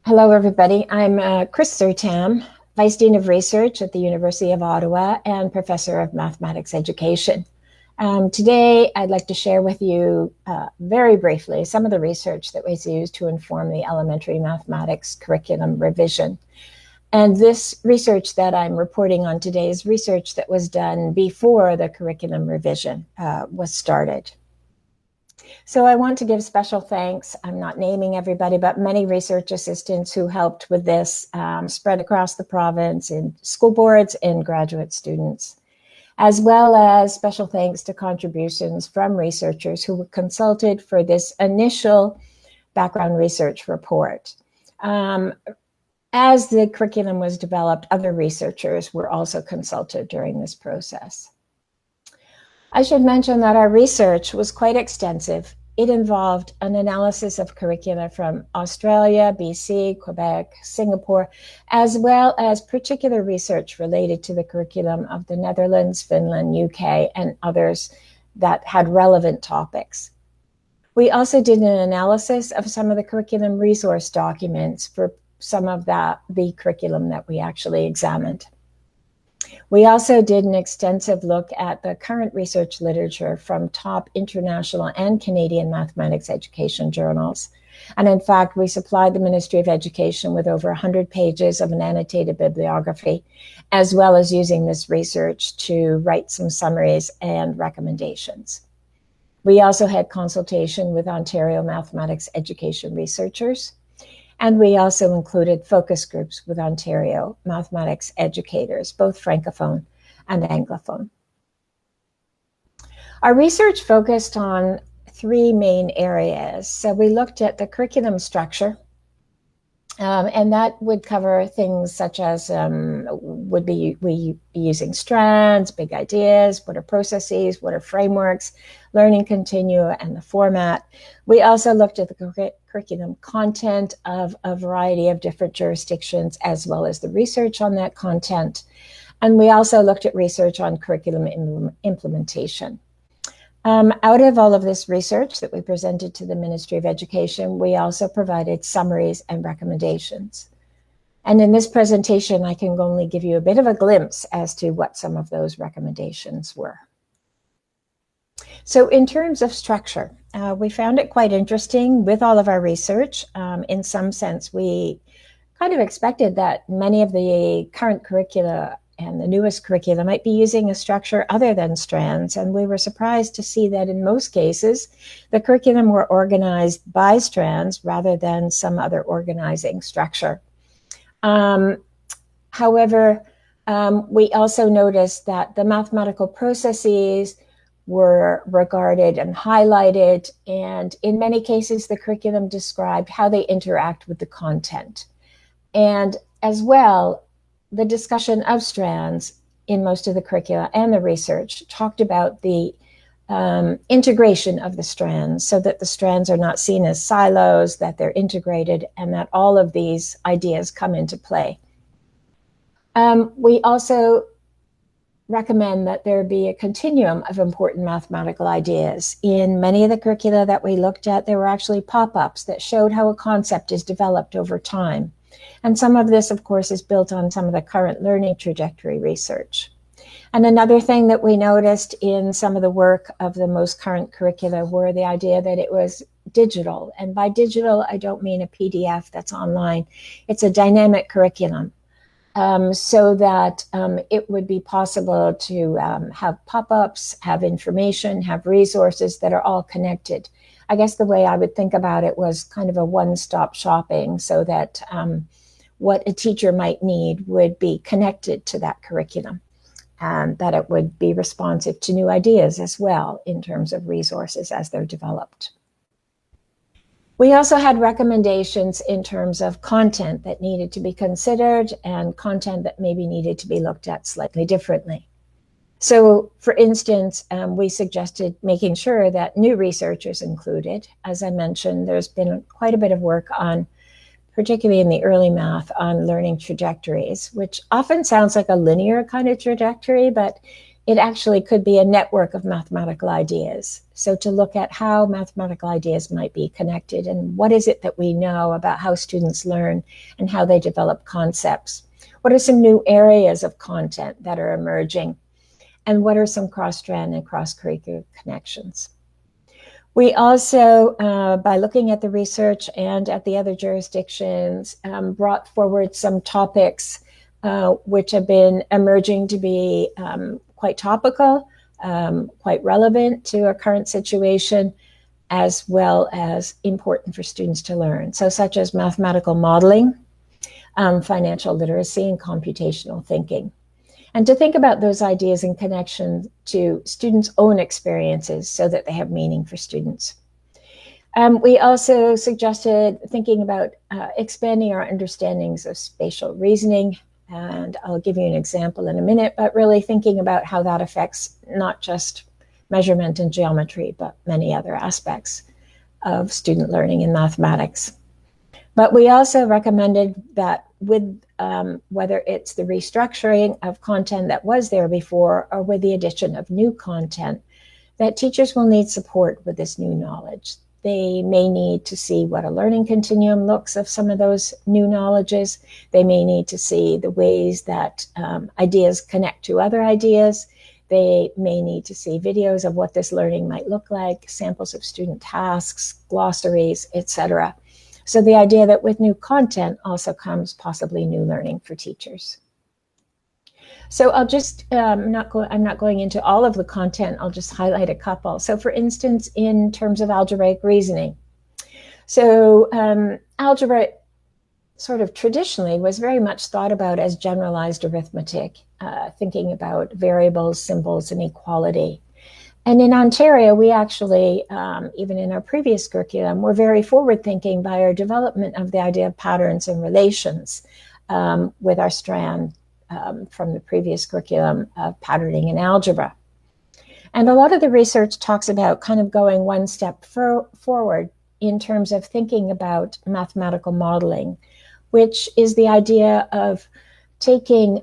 Hello, everybody. I'm Chris Sertam, Vice Dean of Research at the University of Ottawa and Professor of Mathematics Education. Today, I'd like to share with you very briefly some of the research that was used to inform the elementary mathematics curriculum revision. And this research that I'm reporting on today is research that was done before the curriculum revision was started. So I want to give special thanks. I'm not naming everybody, but many research assistants who helped with this spread across the province in school boards and graduate students, as well as special thanks to contributions from researchers who were consulted for this initial background research report. As the curriculum was developed, other researchers were also consulted during this process. I should mention that our research was quite extensive. It involved an analysis of curricula from Australia, BC, Quebec, Singapore, as well as particular research related to the curriculum of the Netherlands, Finland, UK, and others that had relevant topics. We also did an analysis of some of the curriculum resource documents for some of the curriculum that we actually examined. We also did an extensive look at the current research literature from top international and Canadian mathematics education journals. And in fact, we supplied the Ministry of Education with over 100 pages of an annotated bibliography, as well as using this research to write some summaries and recommendations. We also had consultation with Ontario mathematics education researchers. And we also included focus groups with Ontario mathematics educators, both Francophone and Anglophone. Our research focused on three main areas. So we looked at the curriculum structure, and that would cover things such as would we be using strands, big ideas, what are processes, what are frameworks, learning continua, and the format. We also looked at the curriculum content of a variety of different jurisdictions, as well as the research on that content. And we also looked at research on curriculum implementation. Out of all of this research that we presented to the Ministry of Education, we also provided summaries and recommendations. And in this presentation, I can only give you a bit of a glimpse as to what some of those recommendations were. So in terms of structure, we found it quite interesting with all of our research. In some sense, we kind of expected that many of the current curricula and the newest curricula might be using a structure other than strands. And we were surprised to see that in most cases, the curriculum were organized by strands rather than some other organizing structure. However, we also noticed that the mathematical processes were regarded and highlighted, and in many cases, the curriculum described how they interact with the content. And as well, the discussion of strands in most of the curricula and the research talked about the integration of the strands so that the strands are not seen as silos, that they're integrated, and that all of these ideas come into play. We also recommend that there be a continuum of important mathematical ideas. In many of the curricula that we looked at, there were actually pop-ups that showed how a concept is developed over time. And some of this, of course, is built on some of the current learning trajectory research. And another thing that we noticed in some of the work of the most current curricula were the idea that it was digital. And by digital, I don't mean a PDF that's online. It's a dynamic curriculum. So that it would be possible to have pop-ups, have information, have resources that are all connected. I guess the way I would think about it was kind of a one-stop shopping so that what a teacher might need would be connected to that curriculum, and that it would be responsive to new ideas as well in terms of resources as they're developed. We also had recommendations in terms of content that needed to be considered and content that maybe needed to be looked at slightly differently. So, for instance, we suggested making sure that new research is included. As I mentioned, there's been quite a bit of work on, particularly in the early math, on learning trajectories, which often sounds like a linear kind of trajectory, but it actually could be a network of mathematical ideas. So to look at how mathematical ideas might be connected and what is it that we know about how students learn and how they develop concepts. What are some new areas of content that are emerging? And what are some cross-strand and cross-curricular connections? We also, by looking at the research and at the other jurisdictions, brought forward some topics which have been emerging to be quite topical, quite relevant to our current situation, as well as important for students to learn. So such as mathematical modeling, financial literacy, and computational thinking. And to think about those ideas in connection to students' own experiences so that they have meaning for students. We also suggested thinking about expanding our understandings of spatial reasoning, and I'll give you an example in a minute, but really thinking about how that affects not just measurement and geometry, but many other aspects of student learning in mathematics. But we also recommended that with whether it's the restructuring of content that was there before or with the addition of new content, that teachers will need support with this new knowledge. They may need to see what a learning continuum looks of some of those new knowledges. They may need to see the ways that ideas connect to other ideas. They may need to see videos of what this learning might look like, samples of student tasks, glossaries, etc. So the idea that with new content also comes possibly new learning for teachers. So I'll just, I'm not going into all of the content, I'll just highlight a couple. So for instance, in terms of algebraic reasoning. So algebra sort of traditionally was very much thought about as generalized arithmetic, thinking about variables, symbols, and equality. And in Ontario, we actually, even in our previous curriculum, we're very forward-thinking by our development of the idea of patterns and relations with our strand from the previous curriculum of patterning in algebra. And a lot of the research talks about kind of going one step forward in terms of thinking about mathematical modeling, which is the idea of taking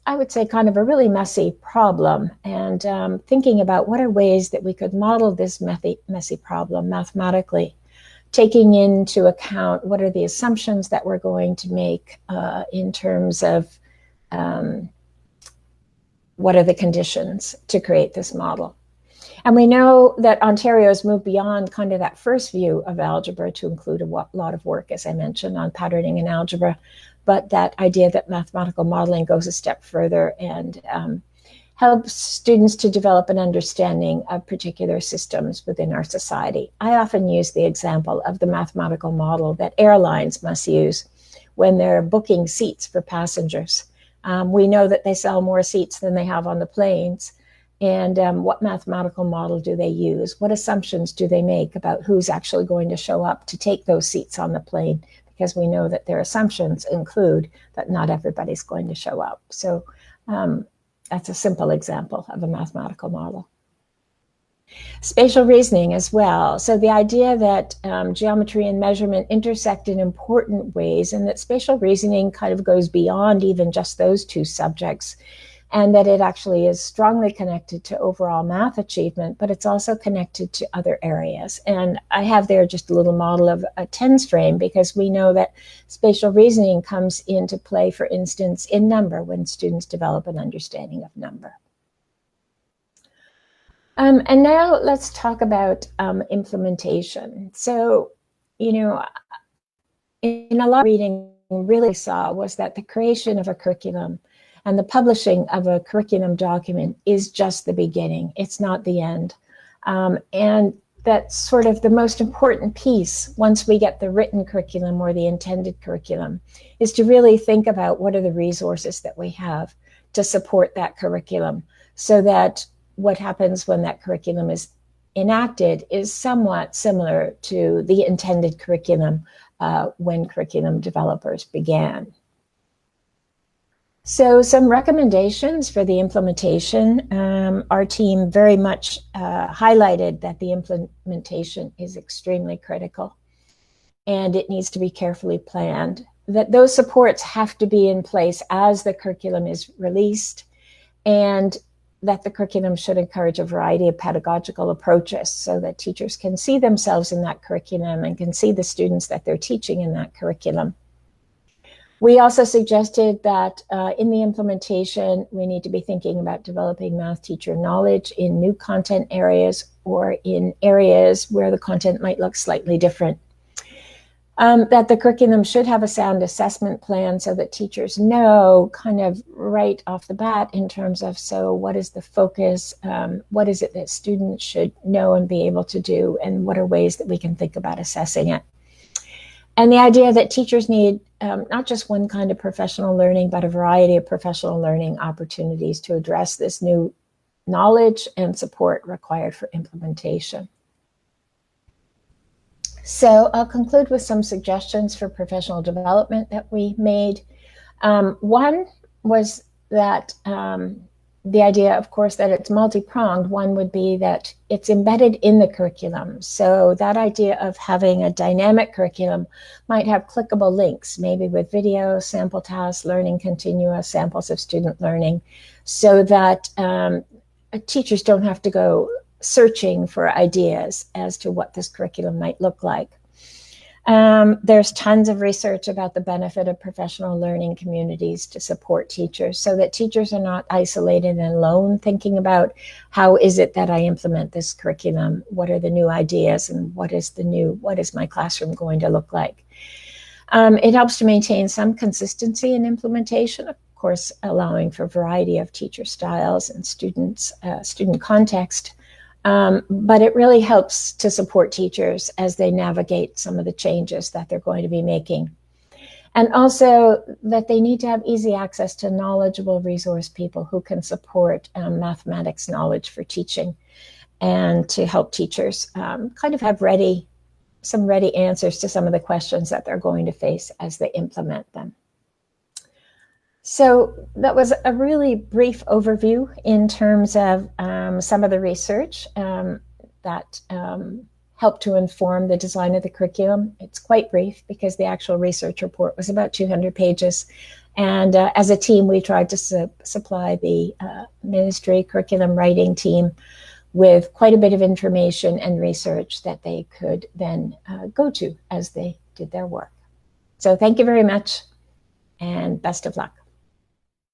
I would say kind of a really messy problem and thinking about what are ways that we could model this messy problem mathematically, taking into account what are the assumptions that we're going to make in terms of what are the conditions to create this model. And we know that Ontario has moved beyond kind of that first view of algebra to include a lot of work, as I mentioned, on patterning in algebra, but that idea that mathematical modeling goes a step further and helps students to develop an understanding of particular systems within our society. I often use the example of the mathematical model that airlines must use when they're booking seats for passengers. We know that they sell more seats than they have on the planes. And what mathematical model do they use? What assumptions do they make about who's actually going to show up to take those seats on the plane? Because we know that their assumptions include that not everybody's going to show up. So that's a simple example of a mathematical model. Spatial reasoning as well. So the idea that geometry and measurement intersect in important ways, and that spatial reasoning kind of goes beyond even just those two subjects, and that it actually is strongly connected to overall math achievement, but it's also connected to other areas. And I have there just a little model of a tens frame, because we know that spatial reasoning comes into play, for instance, in number, when students develop an understanding of number. And now let's talk about implementation. So, you know, in a lot of reading really saw was that the creation of a curriculum and the publishing of a curriculum document is just the beginning. It's not the end. And that's sort of the most important piece once we get the written curriculum or the intended curriculum, is to really think about what are the resources that we have to support that curriculum, so that what happens when that curriculum is enacted is somewhat similar to the intended curriculum when curriculum developers began. So some recommendations for the implementation. Our team very much highlighted that the implementation is extremely critical and it needs to be carefully planned, that those supports have to be in place as the curriculum is released, and that the curriculum should encourage a variety of pedagogical approaches so that teachers can see themselves in that curriculum and can see the students that they're teaching in that curriculum. We also suggested that in the implementation, we need to be thinking about developing math teacher knowledge in new content areas or in areas where the content might look slightly different. That the curriculum should have a sound assessment plan so that teachers know kind of right off the bat in terms of, so what is the focus, what is it that students should know and be able to do, and what are ways that we can think about assessing it. And the idea that teachers need not just one kind of professional learning, but a variety of professional learning opportunities to address this new knowledge and support required for implementation. So I'll conclude with some suggestions for professional development that we made. One was that the idea, of course, that it's multi-pronged. One would be that it's embedded in the curriculum. So that idea of having a dynamic curriculum might have clickable links, maybe with video, sample tasks, learning continua, samples of student learning, so that teachers don't have to go searching for ideas as to what this curriculum might look like. There's tons of research about the benefit of professional learning communities to support teachers so that teachers are not isolated and alone thinking about how is it that I implement this curriculum? What are the new ideas and what is my classroom going to look like? It helps to maintain some consistency in implementation, of course, allowing for a variety of teacher styles and student context. But it really helps to support teachers as they navigate some of the changes that they're going to be making. And also that they need to have easy access to knowledgeable resource people who can support mathematics knowledge for teaching and to help teachers kind of have some ready answers to some of the questions that they're going to face as they implement them. So that was a really brief overview in terms of some of the research that helped to inform the design of the curriculum. It's quite brief because the actual research report was about 200 pages. And as a team, we tried to supply the ministry curriculum writing team with quite a bit of information and research that they could then go to as they did their work. So thank you very much and best of luck.